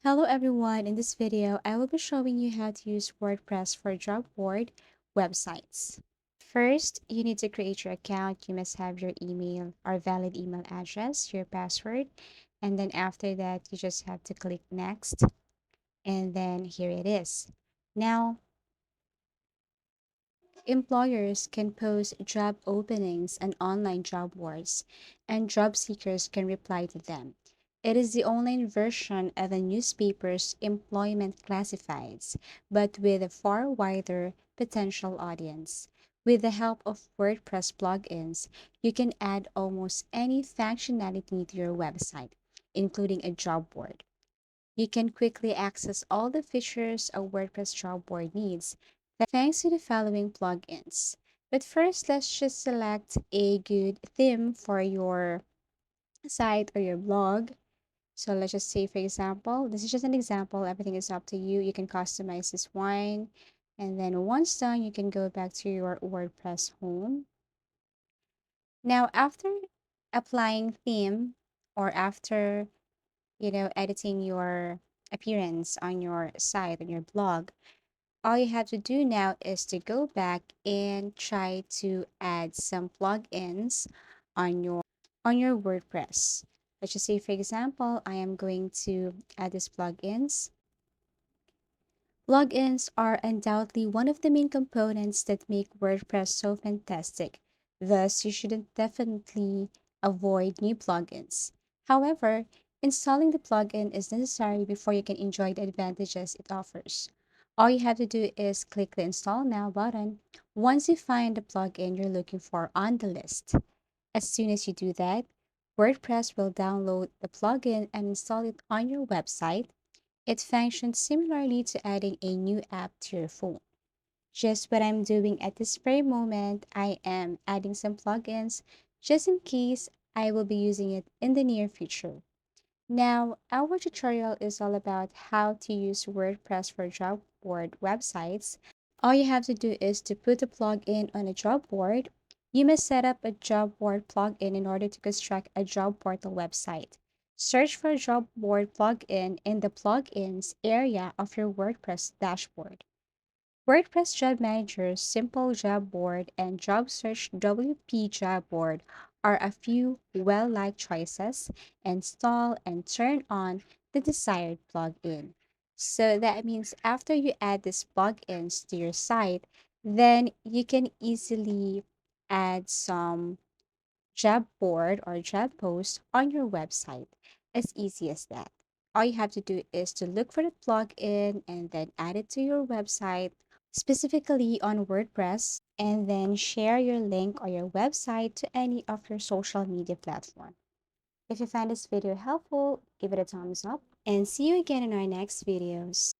Hello everyone, in this video I will be showing you how to use WordPress for job board websites. First, you need to create your account. You must have your email or valid email address, your password, and then after that you just have to click next, and then here it is. Now, employers can post job openings and online job boards, and job seekers can reply to them. It is the online version of a newspaper's employment classifieds, but with a far wider potential audience. With the help of WordPress plugins, you can add almost any functionality to your website, including a job board. You can quickly access all the features a WordPress job board needs thanks to the following plugins. But first, let's just select a good theme for your site or your blog. So let's just say, for example, this is just an example. Everything is up to you. You can customize this one. And then once done, you can go back to your WordPress home. Now, after applying theme or after editing your appearance on your site, on your blog, all you have to do now is to go back and try to add some plugins on your WordPress. Let's just say, for example, I am going to add these plugins. Plugins are undoubtedly one of the main components that make WordPress so fantastic. Thus, you should definitely avoid new plugins. However, installing the plugin is necessary before you can enjoy the advantages it offers. All you have to do is click the Install Now button once you find the plugin you're looking for on the list. As soon as you do that, WordPress will download the plugin and install it on your website. It functions similarly to adding a new app to your phone. Just what I'm doing at this very moment, I am adding some plugins just in case I will be using it in the near future. Now, our tutorial is all about how to use WordPress for job board websites. All you have to do is to put a plugin on a job board. You must set up a job board plugin in order to construct a job portal website. Search for a job board plugin in the plugins area of your WordPress dashboard. WordPress Job Manager, Simple Job Board, and Job Search WP Job Board are a few well liked choices. Install and turn on the desired plugin. So that means after you add these plugins to your site, then you can easily add some job board or job post on your website. As easy as that. All you have to do is to look for the plugin and then add it to your website, specifically on WordPress, and then share your link or your website to any of your social media platform. If you find this video helpful, give it a thumbs up and see you again in our next videos.